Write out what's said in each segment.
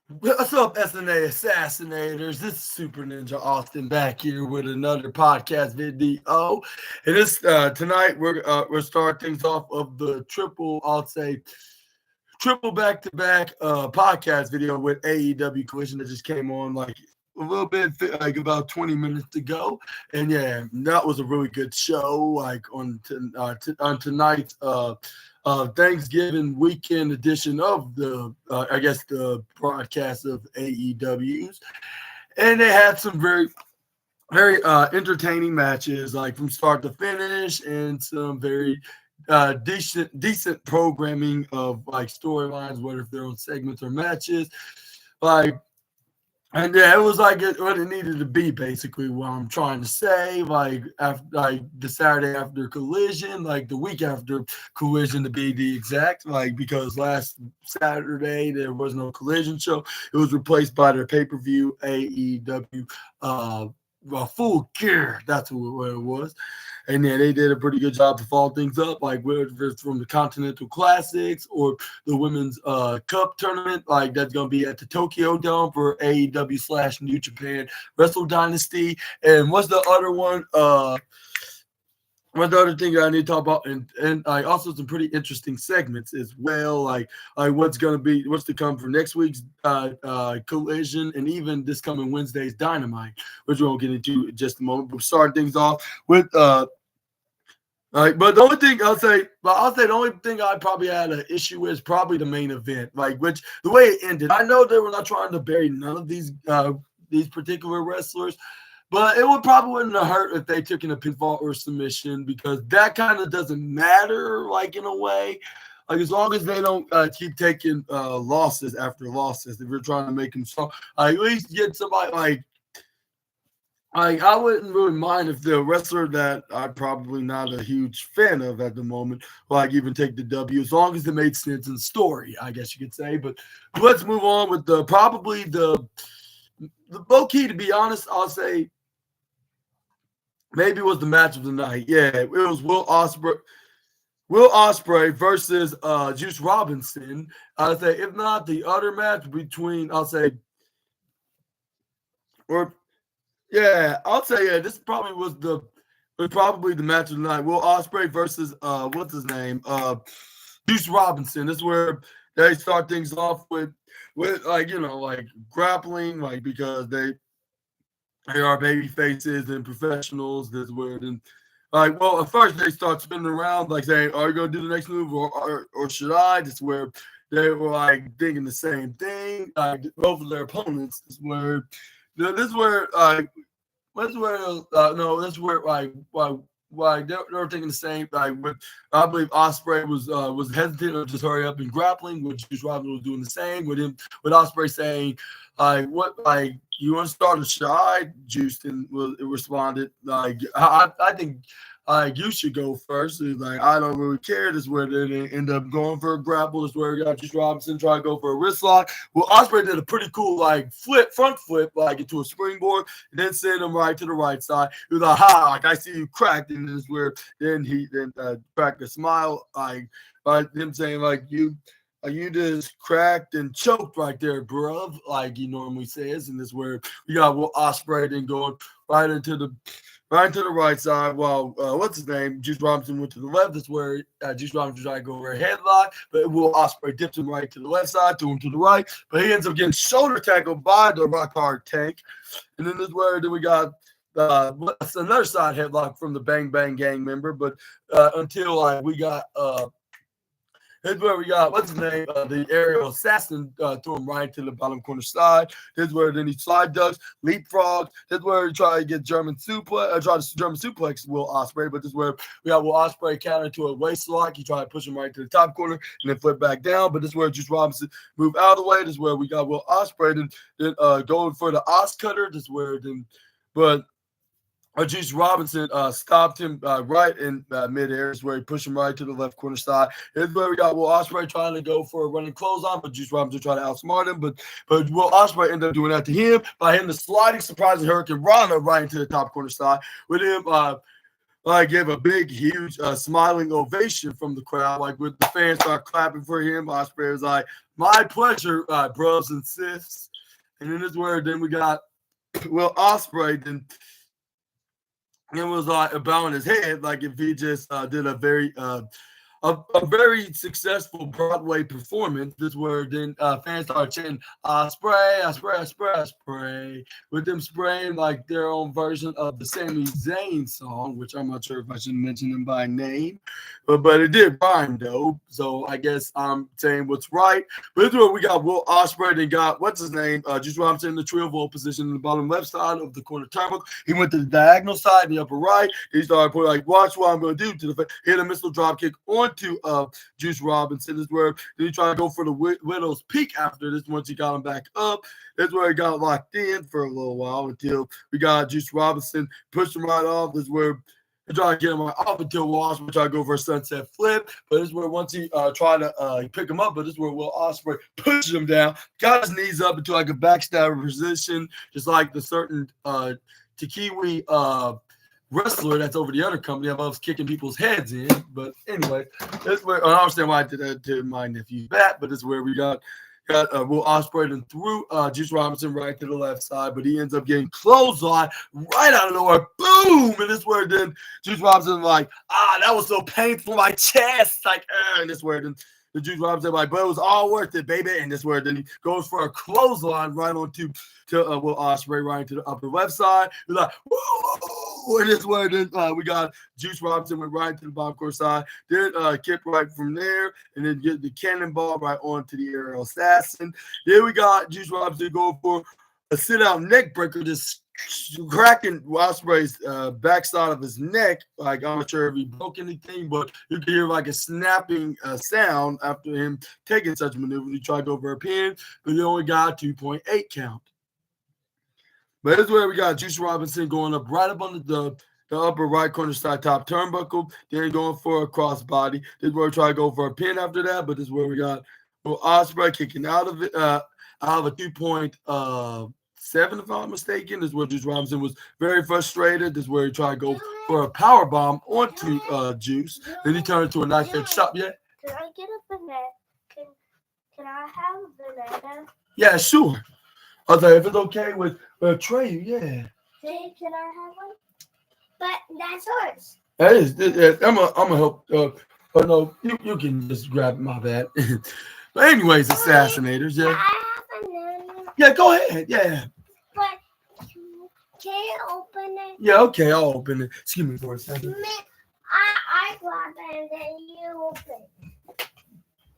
What's up, SNA Assassinators? This is Super Ninja Austin back here with another podcast video. And this tonight we're starting things off of the triple back-to-back podcast video with AEW Collision that just came on like a little bit, like about 20 minutes ago. And yeah, that was a really good show. Like on tonight's Thanksgiving weekend edition of the broadcast of AEWs, and they had some very entertaining matches, like from start to finish, and some very decent programming of like storylines, whether if they're on segments or matches, like. And yeah, it was like what it needed to be, basically. What I'm trying to say, like after like the Saturday after Collision, like the week after Collision to be the exact, like because last Saturday there was no Collision show. It was replaced by their pay-per-view AEW Full Gear. That's what it was. And yeah, they did a pretty good job to follow things up, like whether it's from the Continental Classics or the Women's Cup tournament, like that's going to be at the Tokyo Dome for AEW / New Japan Wrestle Dynasty. And what's the other one? What's the other thing that I need to talk about? And also some pretty interesting segments as well, like what's to come for next week's Collision and even this coming Wednesday's Dynamite, which we'll get into in just a moment. But starting things off with but the only thing I'll say the only thing I probably had an issue with is probably the main event, like which the way it ended. I know they were not trying to bury none of these particular wrestlers, but it wouldn't have hurt if they took in a pinfall or submission, because that kind of doesn't matter, like in a way. Like as long as they don't keep taking losses after losses, if you're trying to make them strong, at least get somebody like I wouldn't really mind if the wrestler that I'm probably not a huge fan of at the moment, like even take the W, as long as it made sense in the story, I guess you could say. But let's move on with the low key. To be honest, I'll say maybe it was the match of the night. Yeah, it was Will Ospreay versus Juice Robinson. I'll say if not the other match between, this probably the match of the night. Will Ospreay versus what's his name? Juice Robinson. This is where they start things off with like grappling, like because they are baby faces and professionals. This where then at first they start spinning around, like saying, "Are you gonna do the next move or should I?" This is where they were like thinking the same thing. Both of their opponents. This is where they were thinking the same. I believe Ospreay was hesitant to just hurry up and grappling, which Juice Robinson was doing the same with Ospreay saying, you want to start a shot?" Justin responded, I think you should go first. He's like, "I don't really care." This is where they end up going for a grapple. This is where we got Juice Robinson trying to go for a wrist lock. Well, Ospreay did a pretty cool front flip, into a springboard, and then sent him right to the right side. He was like, "Ha, I see you cracked." And this is where he cracked a smile, by him saying you just cracked and choked right there, bruv, like he normally says. And this is where we got Will Ospreay then going right to the right side, while what's his name? Juice Robinson went to the left. That's where Juice Robinson tried to go over a headlock, but Will Ospreay dipped him right to the left side, threw him to the right, but he ends up getting shoulder tackled by the Rock Hard Tank. And then this is where we got another side headlock from the Bang Bang Gang member, but until we got here's where we got, what's his name? The aerial assassin threw him right to the bottom corner side. Here's where then he slide ducks, leapfrogs. Here's where he tried to get German suplex Will Ospreay, but this is where we got Will Ospreay counter to a waist lock. He tried to push him right to the top corner and then flip back down. But this is where Juice Robinson moved out of the way. This is where we got Will Ospreay then going for the Os cutter. This is where but Juice Robinson stopped him right in midair, is where he pushed him right to the left corner side. Here's where we got Will Ospreay trying to go for a running clothesline, but Juice Robinson tried to outsmart him. But Will Ospreay ended up doing that to him by hitting the sliding surprising Hurricane Rana right into the top corner side with him gave a big, huge, smiling ovation from the crowd. Like, with the fans start clapping for him, Ospreay was like, "My pleasure, bros and sis." And then this where then we got Will Ospreay. Then it was like bowing his head, like if he just did a very successful Broadway performance. This where then fans started chanting, "I spray, I spray, I spray, I spray," with them spraying like their own version of the Sami Zayn song, which I'm not sure if I should mention them by name, but it did rhyme though. So I guess I'm saying what's right. But this is where we got Will Ospreay and got what's his name, Juice Robinson in the trio vault position in the bottom left side of the corner turnbuckle. He went to the diagonal side in the upper right. He started putting like, "Watch what I'm going to do to the hit a missile drop kick onto Juice Robinson." Is where then he tried to go for the Widow's Peak after this. Once he got him back up, that's where he got locked in for a little while until we got Juice Robinson pushed him right off. This is where he tried to get him off until Walsh would try to go for a sunset flip. But this is where once he tried to pick him up, but this is where Will Ospreay pushed him down, got his knees up into like a backstabber position, just like the certain Takiwi wrestler that's over the other company that loves kicking people's heads in. But anyway, that's where I understand why I did that to my nephew's bat, but this is where we got Will Ospreay and threw Juice Robinson right to the left side, but he ends up getting clothesline right out of nowhere. Boom! And this is where then Juice Robinson like, that was so painful, my chest. Like, and this is where then the Juice Robinson like, but it was all worth it, baby. And this is where then he goes for a clothesline right onto Will Ospreay right into the upper left side. He's like, woo! And this is where then we got Juice Robinson went right to the bottom court side. Then kick right from there, and then get the cannonball right onto the aerial assassin. Then we got Juice Robinson going for a sit-out neck breaker, just cracking Ospreay's backside of his neck. Like, I'm not sure if he broke anything, but you can hear like a snapping sound after him taking such a maneuver. He tried to go for a pin, but he only got a 2.8 count. But this is where we got Juice Robinson going up right up on the upper right corner side top turnbuckle, then going for a crossbody. This is where we try to go for a pin after that, but this is where we got Ospreay kicking out of it, out of a 2.7, if I'm not mistaken. This is where Juice Robinson was very frustrated. This is where he tried to go for a power bomb onto Juice. Then he turned into a knife edge chop. Yeah. Can I get a banana? Can I have a banana? Yeah, sure. I'll tell you if it's okay with Trey. Yeah. Hey, can I have one? But that's ours. That is. I'm gonna help. No, you can just grab my bad. But anyways, assassinators. Yeah. I have a banana. Yeah, go ahead. Yeah. But can you open it? Yeah. Okay, I'll open it. Excuse me for a second. I grab it and then you open it.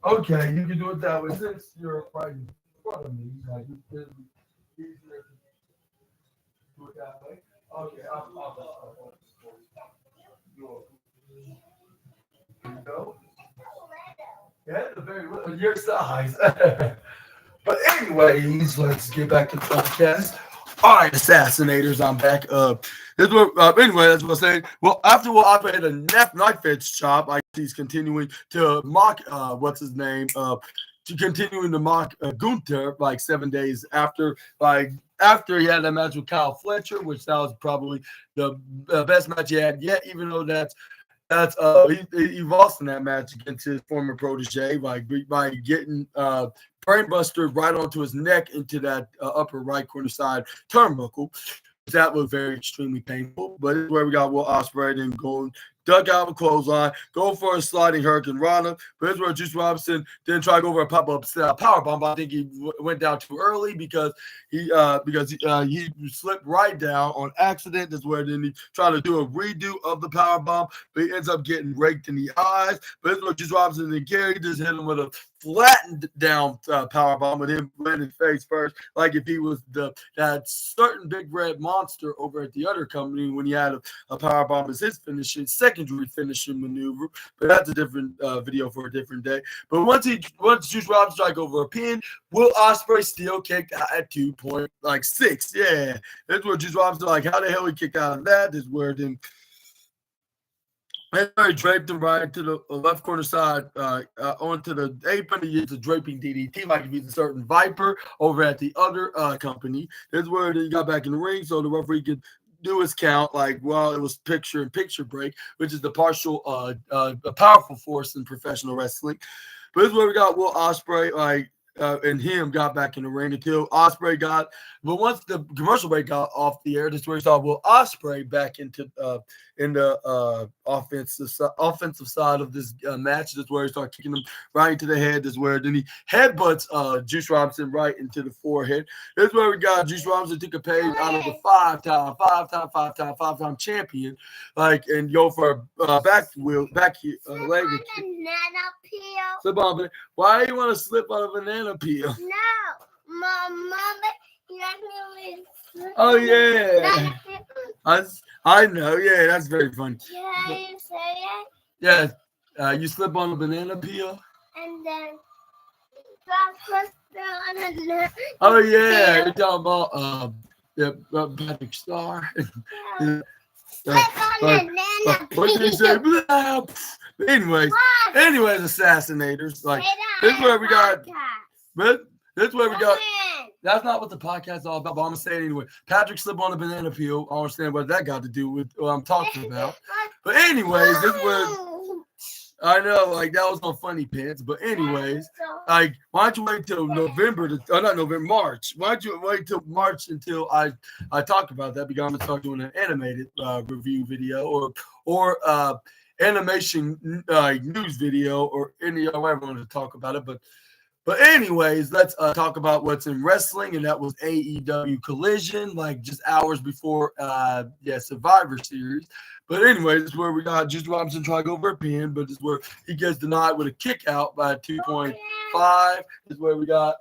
Okay, you can do it that way since you're right in front of me. Like, it's easier to do it that way. Okay, I'll Here you go. Yeah, the very little, your size. But anyways, let's get back to the podcast. All right, assassinators, I'm back. This what, anyway, that's what I'm saying. Well, after Ospreay had a knife edge chop, he's continuing to mock what's his name, continuing to mock Gunther like 7 days after, after he had that match with Kyle Fletcher, which that was probably the best match he had yet, even though he lost in that match against his former protege by getting brainbuster right onto his neck into that upper right corner side turnbuckle. That was very extremely painful. But it's where we got Will Ospreay and going dug out of a clothesline, go for a sliding Hurricane Rana. But it's where Juice Robinson didn't try to go for a pop-up power bomb. But I think he went down too early because he slipped right down on accident. That's where then he tried to do a redo of the power bomb, but he ends up getting raked in the eyes. But it's where Juice Robinson and Gary just hit him with a flattened down power bomb with him landing face first, like if he was that certain big red monster over at the other company when he had a power bomb as his secondary finishing maneuver. But that's a different video for a different day. But once Juice Robinson tried to go for a pin, Will Ospreay still kicked out at 2.6. Yeah, that's where Juice Robinson like, how the hell he kicked out of that? This is where then. And he draped him right to the left corner side onto the apron. He used a draping DDT like if he's a certain Viper over at the other company. That's where he got back in the ring so the referee could do his count, like, well, it was picture-in-picture break, which is the partial, a powerful force in professional wrestling. But this is where we got Will Ospreay, like, and him got back in the ring until Ospreay got. But once the commercial break got off the air, this is where we saw Will Ospreay back into in the offensive side of this match. This is where he started kicking him right into the head. This is where then he headbutts Juice Robinson right into the forehead. This is where we got Juice Robinson took a page out of the five-time champion, like, and go for a back leg. Slip on it. Why do you want to slip on a banana peel? No, my mama. Oh yeah, I know. Yeah, that's very funny. Can you say it? Yeah, you slip on a banana peel. And then drop on a Oh yeah, you're talking about Patrick Star. What did he say? Anyways, assassinators. Like, this is where we got. But this is where we got. That's not what the podcast is all about, but I'm gonna say it anyway. Patrick slipped on a banana peel. I don't understand what that got to do with what I'm talking about. But anyways, this is where I know, like, that was no funny pants. But anyways, like, why don't you wait till March? Why don't you wait till March until I talk about that? Because I'm gonna start doing an animated review video or animation news video or any whatever I want to talk about it. But anyways, let's talk about what's in wrestling, and that was AEW Collision, like just hours before Survivor Series. But anyways, this is where we got Juice Robinson trying to go for a pin, but this is where he gets denied with a kick out by 2.5. This is where we got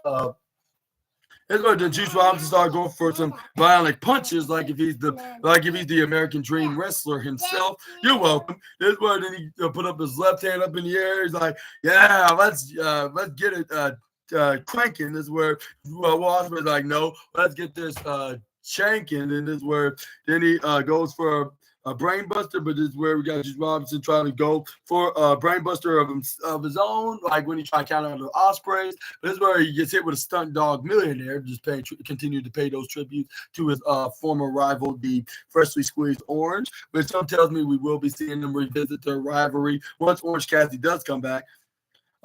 this is where the Juice Robinson started going for some violent punches, like if he's the American Dream wrestler himself. You're welcome. This is where then he put up his left hand up in the air. He's like, "Yeah, let's get it cranking." This is where Will Ospreay's like, "No, let's get this shanking." And this is where then he goes for a brain buster, but this is where we got Juice Robinson trying to go for a brain buster of his own, like when he tried to count out the Ospreys. But this is where he gets hit with a stunt dog millionaire, just continue to pay those tributes to his former rival, the freshly squeezed Orange. Which some tells me we will be seeing them revisit their rivalry once Orange Cassidy does come back.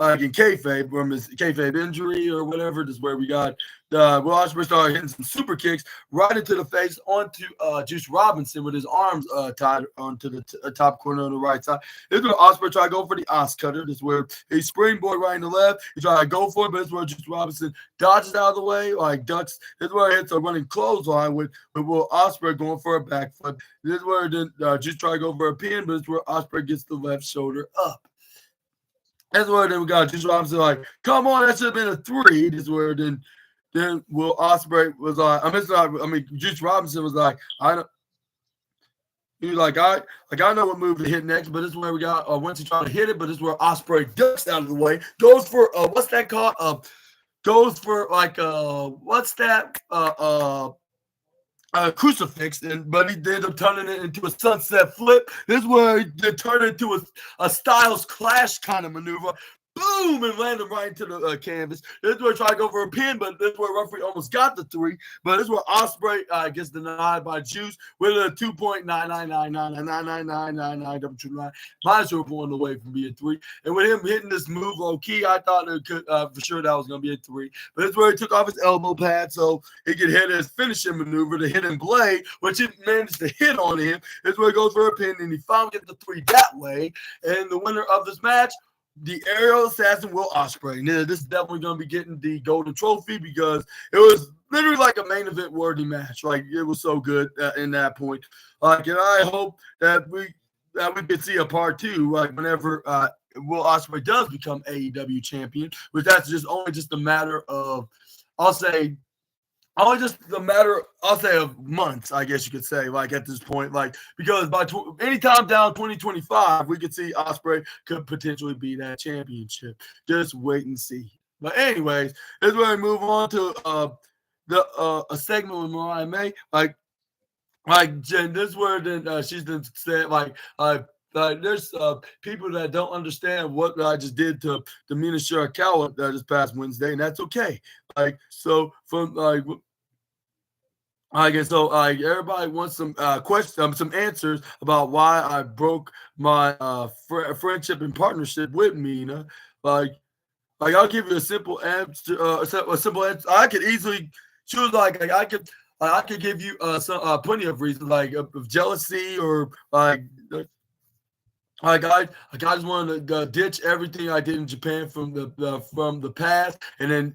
In kayfabe, from his kayfabe injury or whatever. This is where we got Will Ospreay started hitting some super kicks right into the face onto Juice Robinson with his arms tied onto the top corner on the right side. This is where Ospreay tried to go for the Os cutter. This is where he springboard right in the left. He tried to go for it, but this is where Juice Robinson dodges out of the way, like ducks. This is where he hits a running clothesline with Will Ospreay going for a back foot. This is where then Juice tried to go for a pin, but this is where Ospreay gets the left shoulder up. That's where then we got Juice Robinson like, come on, that should have been a 3. This is where then Will Ospreay was like, Juice Robinson was like, I know. He was like, I know what move to hit next, but this is where we got once he tried to hit it, but this is where Ospreay ducks out of the way, goes for what's that called? Goes for like what's that? Crucifix, but he ended up turning it into a sunset flip. This is where they turned it into a Styles Clash kind of maneuver. Boom, and landed right into the canvas. This is where he tried to go for a pin, but this is where referee almost got the 3. But this is where Ospreay gets denied by Juice with a 2.99999999999 minus 0.1 away from being 3. And with him hitting this move low key, I thought it could for sure that was going to be a 3. But this is where he took off his elbow pad so he could hit his finishing maneuver, the hidden blade, which he managed to hit on him. This is where he goes for a pin, and he finally gets the 3 that way. And the winner of this match, the aerial assassin Will Ospreay. Now, this is definitely going to be getting the golden trophy because it was literally like a main event worthy match. Like, it was so good in that point. Like, and I hope that we could see a part 2, like whenever Will Ospreay does become AEW champion, which that's only a matter of, I'll say of months, I guess you could say, like at this point, like because by anytime down 2025, we could see Ospreay could potentially be that championship. Just wait and see. But anyways, this is where we move on to a segment with Mariah May, like Jen. This is where then she's then said there's people that don't understand what I just did to Mina Shirakawa this past Wednesday, and that's okay. Like, so from like And so everybody wants some questions, some answers about why I broke my friendship and partnership with Mina. Like, I'll give you a simple answer. A simple answer. I could easily choose. I could give you some plenty of reasons, like of jealousy or I just wanted to ditch everything I did in Japan from the past, and then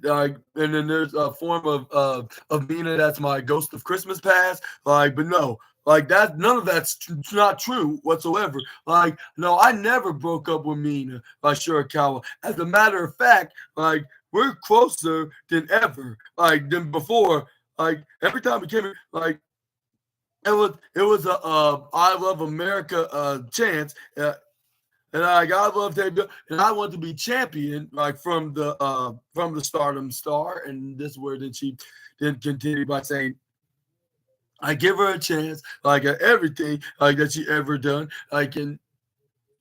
there's a form of Mina that's my ghost of Christmas past. But no, that none of not true whatsoever. No, I never broke up with Mina by Shirakawa. As a matter of fact, we're closer than ever, than before. Every time we came, it was a I Love America chance. And I love that, and I want to be champion, from the Stardom Star, and this word then she then continued by saying, "I give her a chance, at everything that she ever done,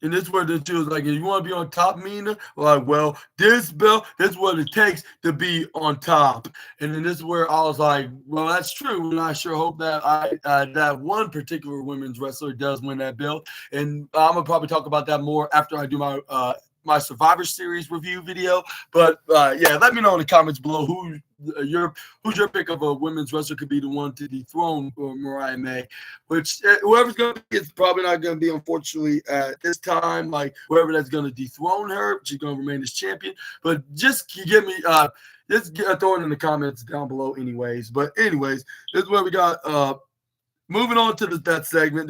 and this is where the two is like, if you want to be on top, Mina, well, this belt, this is what it takes to be on top. And then this is where I was like, well, that's true. And I sure hope that that one particular women's wrestler does win that belt. And I'm gonna probably talk about that more after I do my Survivor Series review video. But yeah, let me know in the comments below who's your pick of a women's wrestler could be the one to dethrone Mariah May, which whoever's going to be, it's probably not going to be, unfortunately, at this time. Whoever that's going to dethrone her, she's going to remain as champion. But just give me, throw it in the comments down below, anyways. But anyways, this is where we got. Moving on to that segment,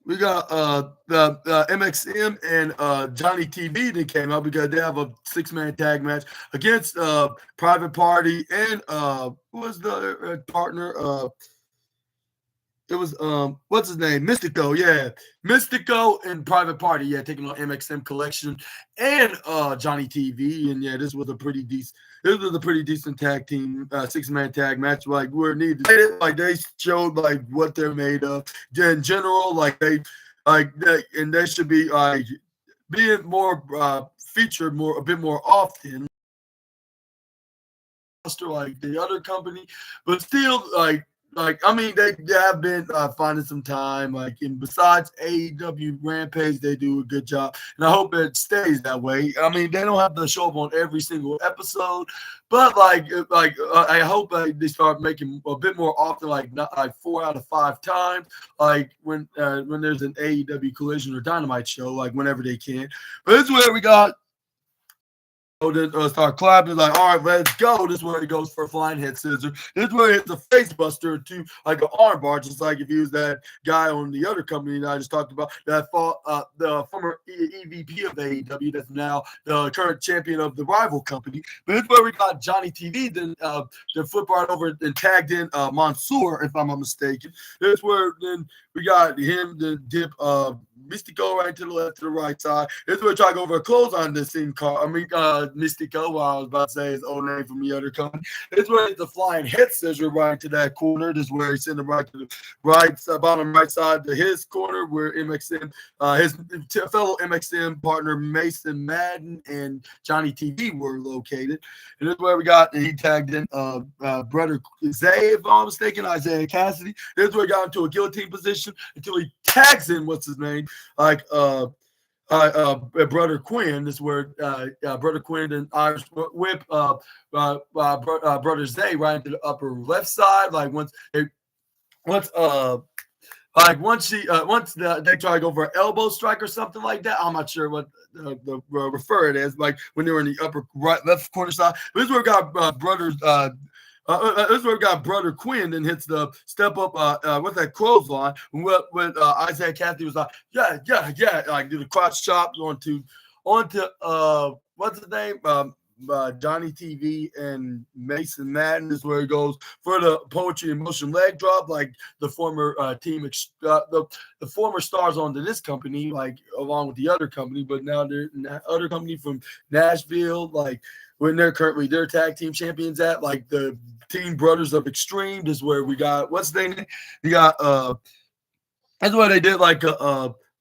we got the MXM and Johnny TV that came out because they have a 6-man tag match against Private Party and who was the partner? It was what's his name? Mystico, yeah. Mystico and Private Party, yeah, taking on MXM Collection and Johnny TV. And yeah, this was a pretty decent tag team, 6-man tag match. We're needed. They showed what they're made of. In general, and they should be being more featured a bit more often. Like the other company, but still I mean, they have been finding some time. And besides AEW Rampage, they do a good job, and I hope it stays that way. I mean, they don't have to show up on every single episode, but I hope they start making a bit more often, not 4 out of 5 times, when there's an AEW Collision or Dynamite show, whenever they can. But this is where we got. Start clapping, all right, let's go. This is where he goes for a flying head scissor. This is where it's a face buster to an arm bar, just like if he was that guy on the other company that I just talked about that fought the former EVP of AEW that's now the current champion of the rival company. But this is where we got Johnny TV, then flip right over and tagged in Mansoor, if I'm not mistaken. This is where then we got him, then dip Mystico right to the left, to the right side. This is where we try to go over a close on this scene car. Mystico, while I was about to say his old name from the other company. This is where it's the flying head scissor right to that corner. This is where he's sending right to the bottom right side to his corner, where MXM, his fellow MXM partner Mason Madden and Johnny TV were located. And this is where we got, he tagged in brother Zay, if I'm not mistaken, Isaiah Cassidy. This is where he got into a guillotine position until he tags in, what's his name, Brother Quinn. This is where Brother Quinn and Irish Whip Brother Zay right into the upper left side. Once they try to go for an elbow strike or something like that. I'm not sure what the refer it as. When they were in the upper right left corner side. But this is where we got brothers. This is where we got Brother Quinn and hits the step up with that clothesline. When Isaiah Cassidy was like, yeah, do the crotch chop onto what's his name? Johnny TV and Mason Madden. This is where he goes for the poetry and motion leg drop, the former the former stars onto this company, along with the other company, but now they're in that other company from Nashville, when they're currently their tag team champions at, the Team Brothers of Extreme. This is where we got, what's their name? You got that's why they did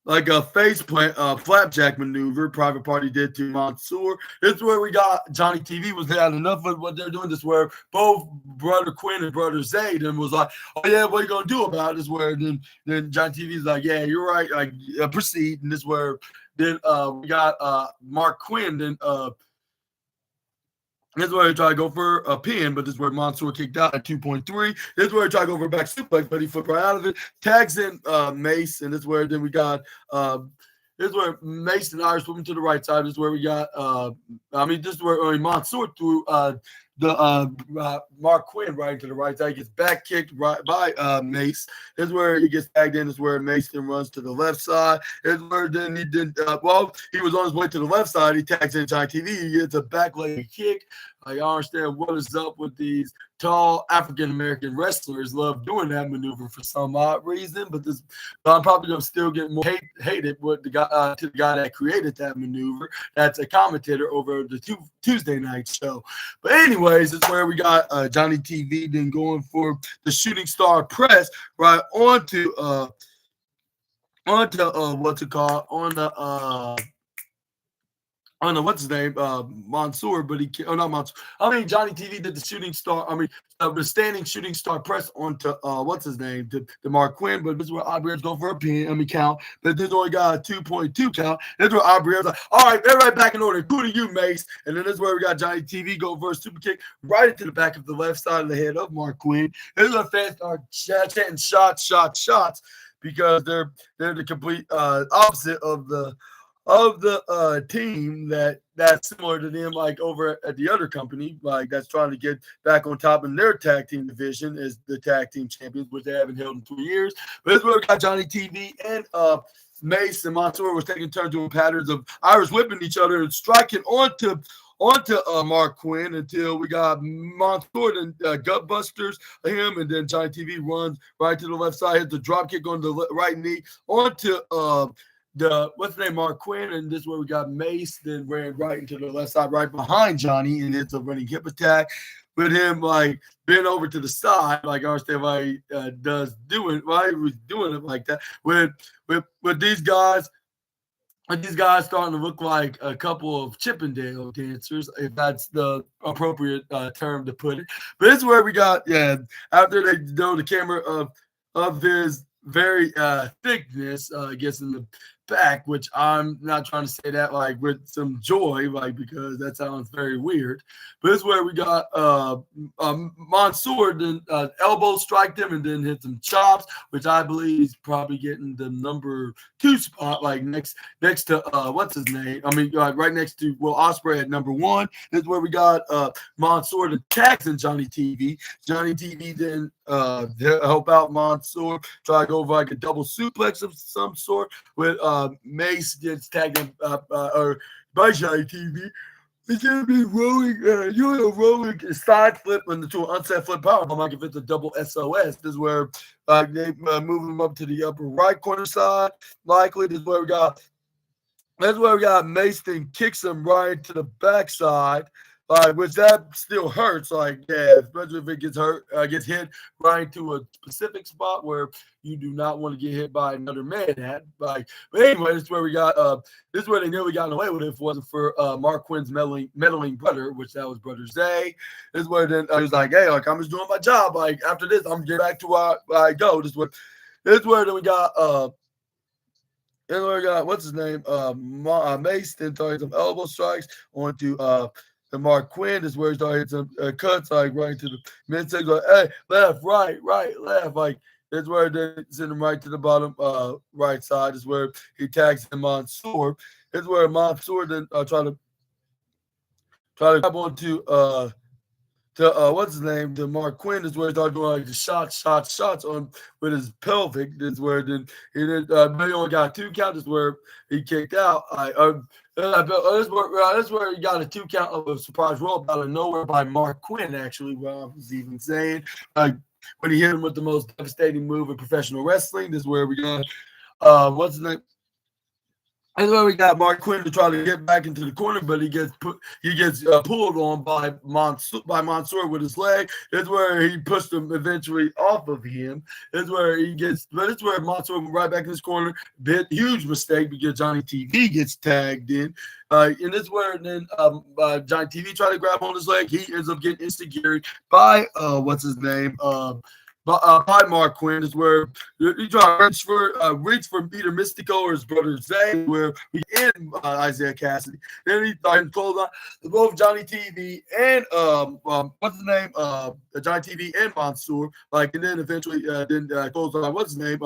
like a face plant, flapjack maneuver. Private Party did to Mansoor. This is where we got Johnny TV was had enough of what they're doing. This is where both brother Quinn and brother Zayd and was like, "Oh yeah, what are you gonna do about it?" This is where then Johnny TV's like, "Yeah, you're right. Like proceed." And this is where then we got Mark Quinn. Then this is where he tried to go for a pin, but this is where Mansoor kicked out at 2.3. This is where he tried to go for a back suplex, but he flipped right out of it. Tags in Mace, and this is where then we got this is where Mace and Irish moving to the right side. This is where we got this is where Mansoor threw Mark Quinn right into the right side. He gets back kicked right by Mace. This is where he gets tagged in. This is where Mace then runs to the left side. This is where then he did he was on his way to the left side. He tags in Johnny TV. He gets a back leg kick. I understand what is up with these tall African American wrestlers. Love doing that maneuver for some odd reason, but I'm probably gonna still get more hated with the guy to the guy that created that maneuver. That's a commentator over the Tuesday night show. But anyways, it's where we got Johnny TV then going for the shooting star press right onto what's it called on the what's his name, Mansoor, but not Mansoor. Johnny TV did the shooting star. The standing shooting star press onto what's his name, to Mark Quinn. But this is where Aubrey's going for a pin. Count. But this only got a 2.2 count. This is where Aubrey's like, all right, everybody back in order. Who do you, Mace? And then this is where we got Johnny TV go for a super kick right into the back of the left side of the head of Mark Quinn. This is where fans start chanting shots because they're the complete opposite of the team that's similar to them, like over at the other company, like that's trying to get back on top in their tag team division as the tag team champions, which they haven't held in 2 years. But this is where we got Johnny TV and Mace and Mansoor was taking turns doing patterns of Irish whipping each other and striking onto Mark Quinn until we got Mansoor and gut busters him, and then Johnny TV runs right to the left side, hits the drop kick on the right knee onto what's the name, Mark Quinn, and this is where we got Mace, then ran right into the left side, right behind Johnny, and it's a running hip attack with him like bent over to the side, like I understand why he was doing it like that. With these guys. And these guys starting to look like a couple of Chippendale dancers, if that's the appropriate term to put it. But it's where we got, after they know the camera of his very thickness, I guess in the back, which I'm not trying to say that like with some joy, like because that sounds very weird. But it's where we got Mansoor then elbow striked him and then hit some chops, which I believe he's probably getting the number 2 spot, like next to what's his name? Right next to Will Ospreay at number 1. This is where we got Mansoor attacking Johnny TV. Johnny TV then help out Mansoor, try to go over like a double suplex of some sort with Mace gets tagged or by Johnny TV. He's gonna be rolling, rolling side flip into an unset flip powerbomb, like if it's a double SOS. This is where they move him up to the upper right corner side. Likely, this is where we got. That's where we got Mace then kicks him right to the backside. Which that still hurts, especially if it gets hit right to a specific spot where you do not want to get hit by another man at. But anyway, this is where we got this is where they nearly got away with it if it wasn't for Mark Quinn's meddling brother, which that was brother Zay. This is where then he was like, hey, I'm just doing my job. After this, I'm getting back to where I go. This is where then we got what's his name? Mace then throwing some elbow strikes onto the Mark Quinn. Is where he started some cuts right to the midsection. Like, hey, left, right, left. That's where they send him right to the bottom right side. Is where he tags him Mansoor. It's where Mansoor then try to grab onto what's his name? The Mark Quinn is where he started doing like the shots on with his pelvic. This is where then he only got 2 counts. This is where he kicked out. This is where he got a 2 count of a surprise roll out of nowhere by Mark Quinn. Actually, what I was even saying, when he hit him with the most devastating move in professional wrestling. This is where we got what's his name? And then we got Mark Quinn to try to get back into the corner, but he gets pulled on by Mansoor with his leg. It's where he pushed him eventually off of him. It's where it's where Mansoor went right back in his corner. Huge mistake because Johnny TV gets tagged in. And it's where then Johnny TV tried to grab on his leg. He ends up getting instant-geared by what's his name? By Mark Quinn is where he tried to reach for either Mystico or his brother Zay, where we end Isaiah Cassidy. Then he thought he closed on both Johnny TV and what's his name? Johnny TV and Mansoor. And then eventually closed on what's his name?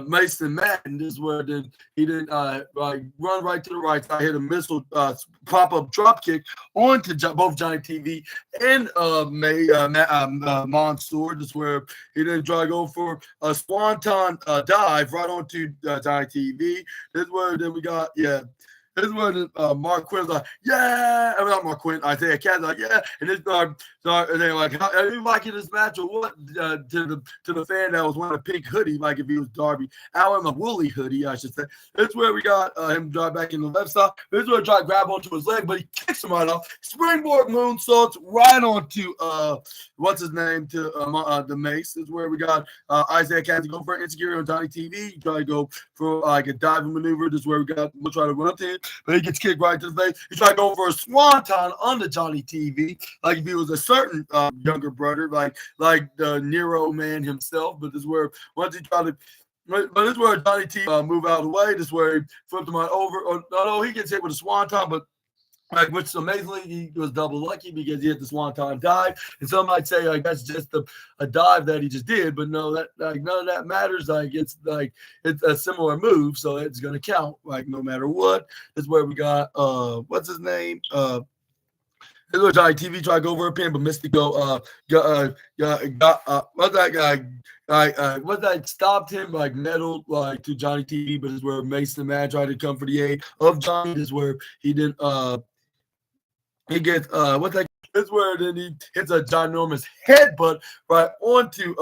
Mason Madden. This is where then he didn't run right to the right side, hit a missile pop-up drop kick onto both Johnny TV and Mansoor. This is where he didn't try to go for a swanton dive right onto Johnny TV. This is where then we got This is when Mark Quinn's like, yeah. I mean, not Mark Quinn, Isaiah Cassidy, like, yeah. And they're like, are you liking this match or what? To the fan that was wearing a pink hoodie, like if he was Darby Allin, a woolly hoodie, I should say. This is where we got him drive back in the left side. This is where he tried to grab onto his leg, but he kicks him right off. Springboard moonsaults right onto what's his name to the Mace. This is where we got Isaiah Cassidy go for an insecurity on Johnny TV. He tried to go for like a diving maneuver. This is where we'll try to run up to him. But he gets kicked right to the face. He tried to go for a swanton under Johnny TV, like if he was a certain younger brother, like the Nero man himself. But this is where once he tried to, but this is where Johnny T move out of the way. This is where he flipped him right over. No, he gets hit with a swanton, but which amazingly he was double lucky because he hit the swanton dive. And some might say that's just a dive that he just did, but no, that none of that matters. It's a similar move, so it's gonna count no matter what. That's where we got what's his name? This was Johnny TV tried to go over a pin, but Mystico what's that guy? What that stopped him nettled to Johnny TV, but this is where Mason Man tried to come for the aid of Johnny. This is where he didn't he gets what's that? This is where then he hits a ginormous headbutt right onto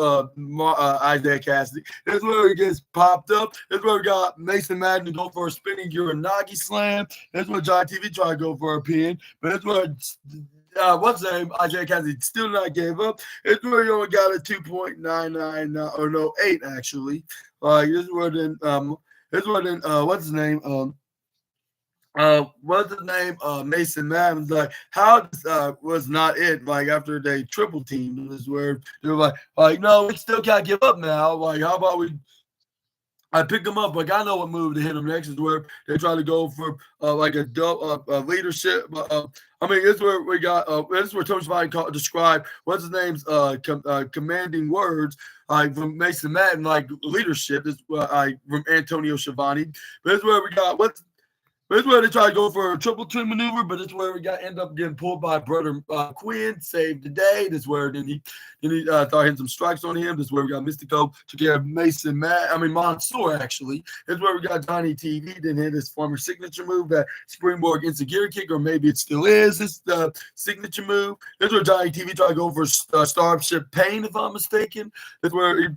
Isaiah Cassidy. This is where he gets popped up. This is where we got Mason Madden to go for a spinning Uranagi slam. This is where Johnny TV tried to go for a pin. But this is where what's his name? Isaiah Cassidy still not gave up. It's where he only got a 2.99 or no 8 actually. This is where then what's his name? What's his name? Mason Madden's like, how this was not it? After they triple teamed, this is where they were like, no, we still can't give up now. How about I pick him up. I know what move to hit him next. Is where they try to go for a leadership. It's where we got. This is where Tony Schiavone described what's his name's commanding words from Mason Madden, leadership. This from Antonio Schiavone. But this is where we got This is where they try to go for a triple twin maneuver, but it's where we end up getting pulled by brother Quinn, saved the day. This is where then he started hitting some strikes on him. This is where we got Mystico took care of Mansoor actually. This is where we got Johnny TV, then hit his former signature move, that springboard insecurity kick, or maybe it still is this signature move. This is where Johnny TV tried to go for Starship Pain, if I'm mistaken. This is where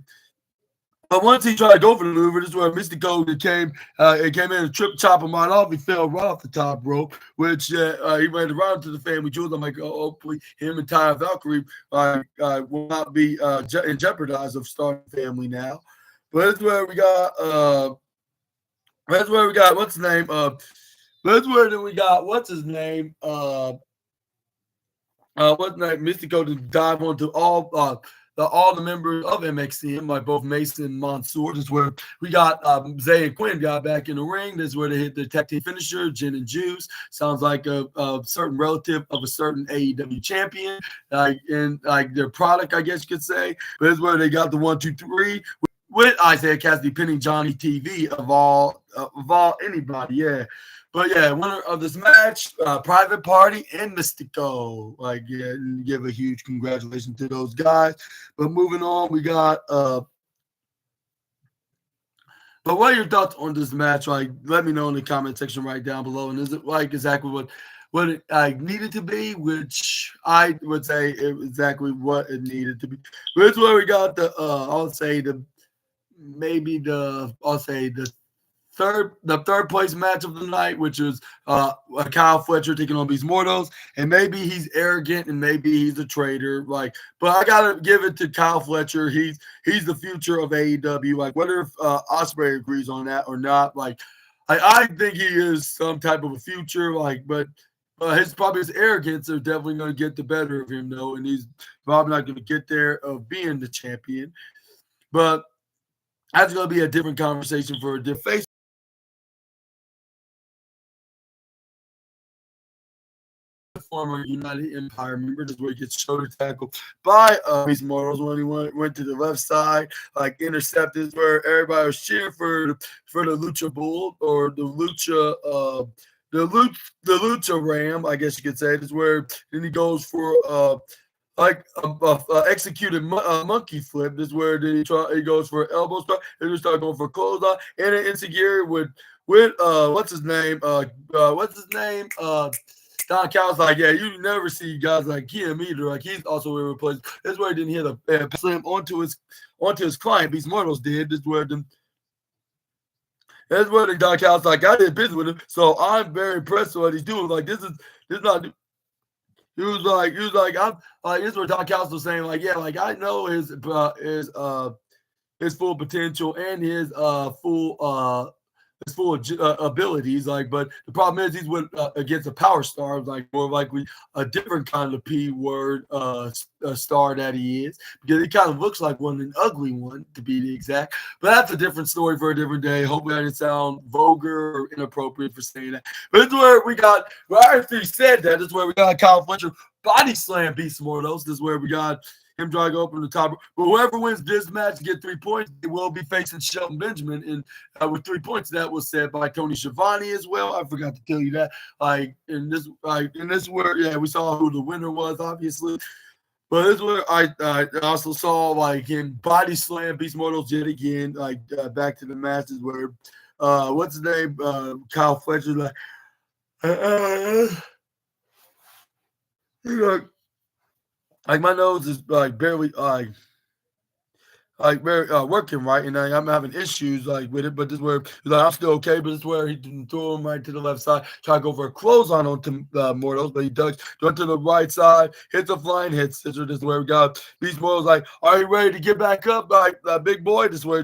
but once he tried to go for the maneuver, this is where Mystico came in and chop him right off. He fell right off the top rope, which he ran around to the family jewels. I'm like, hopefully him and Ty Valkyrie will not be in jeopardized of starting family now. But that's where we got what's his name? That's where then we got what's his name? Mystico to dive onto all the members of MXCM, like both Mason and Mansoor. This is where we got Zay and Quinn got back in the ring. This is where they hit the tag team finisher, Gin and Juice. Sounds like a certain relative of a certain AEW champion, in their product, I guess you could say. But this is where they got the 1, 2, 3 with Isaiah Cassidy pinning Johnny TV of all anybody, yeah. But yeah, winner of this match, Private Party and Mystico. Give a huge congratulations to those guys. But moving on, we got but what are your thoughts on this match? Let me know in the comment section right down below. And is it exactly what it needed to be, which I would say exactly what it needed to be. But it's where we got the third place match of the night, which is Kyle Fletcher taking on Beast Mortals. And maybe he's arrogant and maybe he's a traitor. Like, but I gotta give it to Kyle Fletcher. He's the future of AEW. Like, whether Ospreay agrees on that or not, like, I think he is some type of a future. Like, but his arrogance are definitely going to get the better of him, though, and he's probably not going to get there of being the champion. But that's going to be a different conversation for a different face. Former United Empire member, this is where he gets shoulder tackled by Beast Mortals when he went to the left side, like intercepted, where everybody was cheering for the Lucha Bull or the Lucha Ram, I guess you could say. This is where then he goes for executed monkey flip. This is where then he goes for elbow start and he start going for clothesline and an insecure with what's his name? Don Callis like, yeah, you never see guys like him either. Like, he's also irreplaceable. This is where he didn't hit a slam onto his client. Beast Mortals did. This is where the Don Callis like, I did business with him, so I'm very impressed with what he's doing. Like, this is not. He was like, I'm like, this is where Don Callis was saying, like, yeah, like, I know his full potential and his full abilities, like, but the problem is he's with against a power star, like more likely a different kind of P word star that he is, because he kind of looks like one, an ugly one to be the exact. But that's a different story for a different day. Hopefully I didn't sound vulgar or inappropriate for saying that. But it's where we got, well, I already said that. This is where we got Kyle Fletcher body slam Beast Mortals. This is where we got him trying to go up in the top. But whoever wins this match get 3 points. They will be facing Shelton Benjamin. And with 3 points, that was said by Tony Schiavone as well. I forgot to tell you that. In this where, yeah, we saw who the winner was, obviously. But this is where I also saw like him body slam Beast Mortals yet again. Like back to the matches where what's his name? Kyle Fletcher like like my nose is like barely very working right, and I'm having issues like with it. But this is where like, I'm still okay. But this is where he didn't throw him right to the left side, try to go for a clothesline onto Mortals, but he ducks, go to the right side, hits a flying hit scissor. This is where we got Beast Mortals like, are you ready to get back up, like big boy? This is where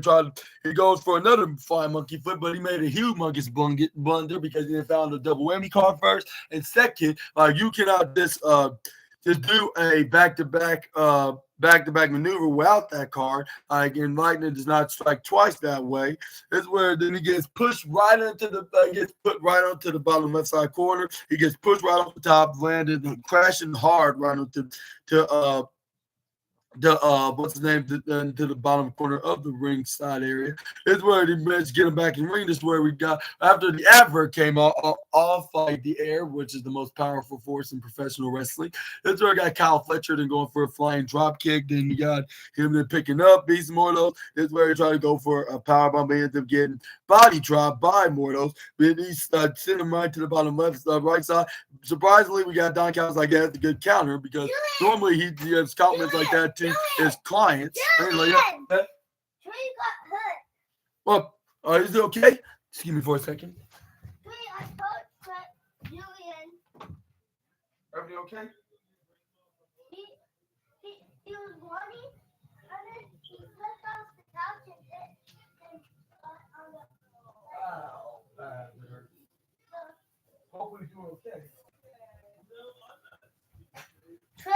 he goes for another flying monkey flip, but he made a humongous blunder because he found a double whammy card first, and second, you cannot just do a back-to-back maneuver without that card. Again, Lightning does not strike twice that way. This is where then he gets pushed right into gets put right onto the bottom left side corner. He gets pushed right off the top, landed crashing hard right onto what's his name to the bottom corner of the ring side area. This is where they managed to get him back in the ring. This is where we got after the advert came off like the air, which is the most powerful force in professional wrestling. This is where I got Kyle Fletcher then going for a flying drop kick. Then you got him then picking up Beast Mortals. This is where he tried to go for a power bomb. He ends up getting body dropped by Mortals. But he sent him right to the bottom right side. Surprisingly, we got Don Callis like, yeah, that's a good counter because normally he has comments like that too. His clients. Like, Troy got hurt. well, is it okay? Excuse me for a second. Troy, I thought that Julian. Everything okay? He was running, and then he flipped off the couch and on the. Wow, that hurt. Hopefully you're okay. Trey,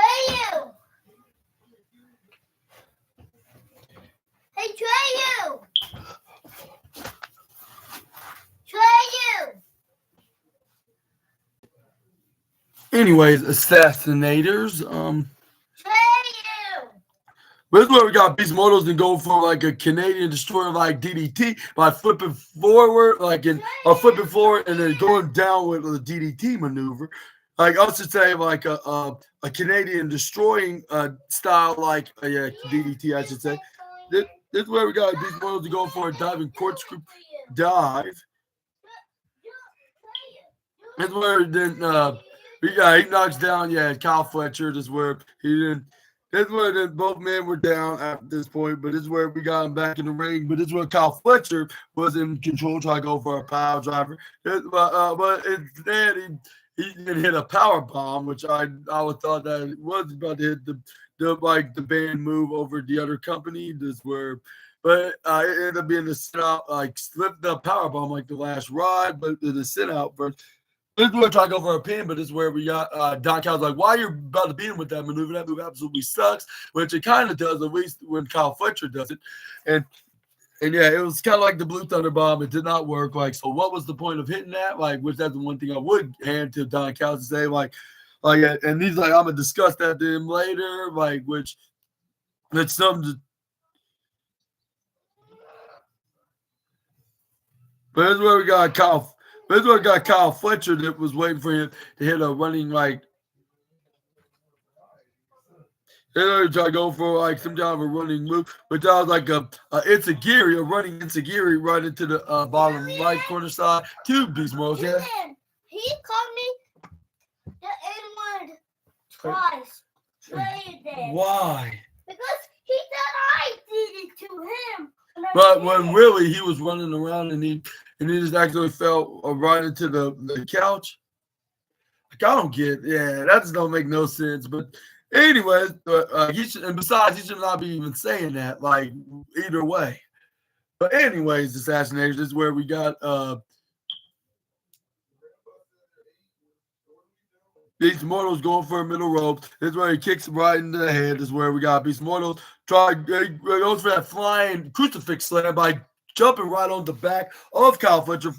Hey, Treyu! Anyways, assassinators. Treyu! But this is where we got Beast Mortals and go for like a Canadian destroyer like DDT by flipping forward, flipping forward and then going down with a DDT maneuver. Like I should say, like a Canadian destroying style, like DDT, I should say. This is where we got Beast Mortals to go for a diving corkscrew dive. This is where then he knocks down Kyle Fletcher. This is where he then This is where both men were down at this point, but this is where we got him back in the ring. But this is where Kyle Fletcher was in control, trying to go for a power driver. But instead, he didn't hit a power bomb, which I would thought that it was about to hit the band move over the other company. This where, but it ended up being the sit out, like slipped the power bomb like the last ride, but the sit out first. This is where I try to go for a pin, but this is where we got Don Callis like, why you're about to beat him with that maneuver? That move absolutely sucks, which it kind of does, at least when Kyle Fletcher does it. And yeah, it was kind of like the Blue Thunder Bomb. It did not work. Like, so what was the point of hitting that? Like, which that's the one thing I would hand to Don Callis to say, and he's like, I'm gonna discuss that to him later, like, which it's something. But this is where we got Kyle. This is where we got Kyle Fletcher that was waiting for him to hit a running like. They try to go for like some kind of a running move, but that was like a running Itsugiri right into the bottom right corner side. Two Beast Models, yeah. He called me the N-word twice. Why? Because he said I did it to him. But when really he was running around and he just actually fell right into the couch. Like, I don't get, yeah, that just don't make no sense. But anyways, he should, and besides, he should not be even saying that, like, either way. But anyways, assassination is where we got Beast Mortals going for a middle rope. This is where he kicks him right in the head. This is where we got Beast Mortals goes for that flying crucifix slam by jumping right on the back of Kyle Fletcher,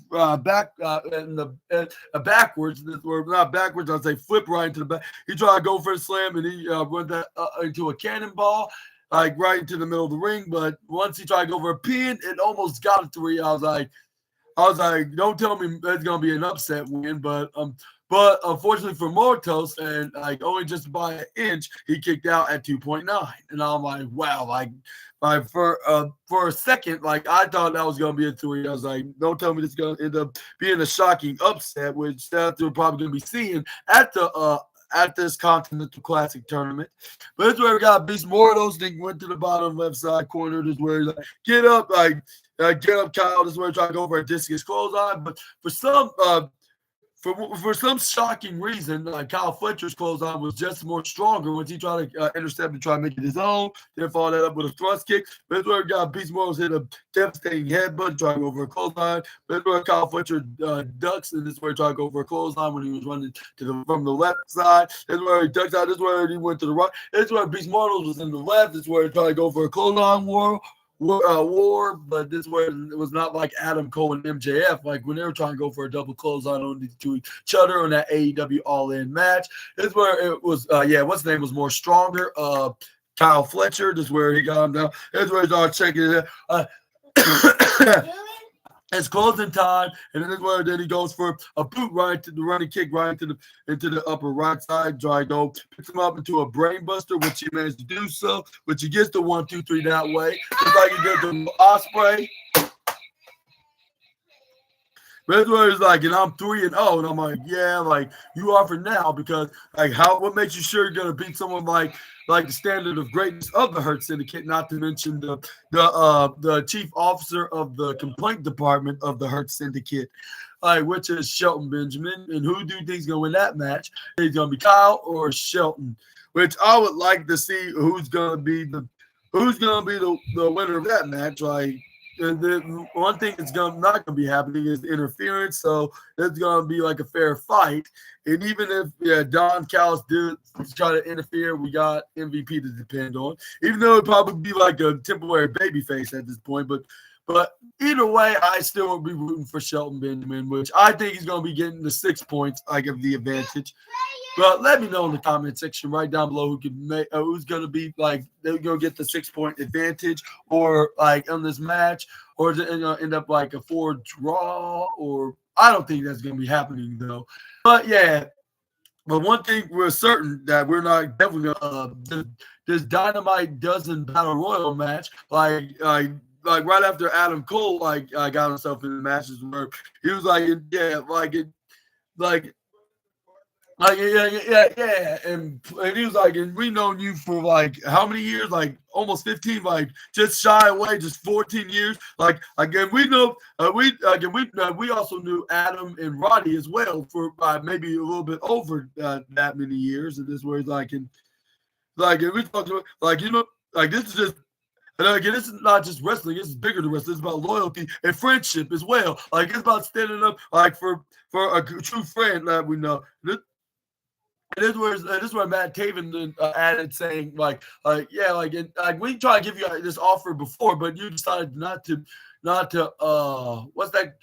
backwards. Or not backwards, I'd say flip right into the back. He tried to go for a slam, and he went that into a cannonball, like right into the middle of the ring. But once he tried to go for a pin, it almost got it 3. I was like, don't tell me it's gonna be an upset win, but unfortunately for Mortos, and like only just by an inch, he kicked out at 2.9. And I'm like, wow, like for a second, like I thought that was gonna be a 3. I was like, don't tell me this is gonna end up being a shocking upset, which that we're probably gonna be seeing at this Continental Classic tournament. But this is where we got Beast Mortals. They went to the bottom left side corner. This is where he's like, get up, get up, Kyle. This is where he tried to go for a discus clothesline. But for some shocking reason, Kyle Fletcher's clothesline was just more stronger once he tried to intercept and try to make it his own. Then follow that up with a thrust kick. But that's where got Beast Mortals hit a devastating headbutt, trying to go for a clothesline. But that's where Kyle Fletcher ducks, and this is where he tried to go for a clothesline when he was running from the left side. That's where he ducks out. This is where he went to the right. This is where Beast Mortals was in the left. This is where he tried to go for a clothesline war, but this where it was not like Adam Cole and MJF, like when they were trying to go for a double clothesline on to each other on that AEW All-In match. This is where it was, what's his name was more stronger. Kyle Fletcher, this is where he got him down. This is where he started checking it. It's closing time, and then this is where then he goes for a boot right to the running kick right into the upper right side. Try to go picks him up into a brain buster, which he managed to do so, which he gets the 1, 2, 3 that way, just like he did the Ospreay. That's where he's like, and I'm 3-0, and I'm like, yeah, like you are for now, because like what makes you sure you're gonna beat someone like the standard of greatness of the Hurt Syndicate, not to mention the chief officer of the complaint department of the Hurt Syndicate, which is Shelton Benjamin. And who do you think is gonna win that match? Is it gonna be Kyle or Shelton? Which I would like to see who's gonna be the winner of that match. Like, the one thing that's not going to be happening is interference, so it's going to be like a fair fight. And even if Don Callis did try to interfere, we got MVP to depend on. Even though it'd probably be like a temporary babyface at this point, but either way, I still would be rooting for Shelton Benjamin, which I think he's going to be getting the 6 points. I give the advantage. But let me know in the comment section right down below who's going to be like they're going to get the 6-point advantage, or like on this match, or is it going to end up like a 4 draw? Or I don't think that's going to be happening though. But yeah, but one thing we're certain that we're not definitely going to this Dynamite Dozen Battle Royal match, like right after Adam Cole got himself in the matches where he was like, yeah, Like yeah. And he was like, and we known you for like how many years? Like almost 15, like just shy away, just 14 years. Like again, we know we also knew Adam and Roddy as well for maybe a little bit over that many years. And this was and we talked about like this is just. And again, this is not just wrestling; it's bigger than wrestling. It's about loyalty and friendship as well. Like it's about standing up, like for a true friend that we know. This is where Matt Taven added saying yeah, like we tried to give you this offer before, but you decided not to what's that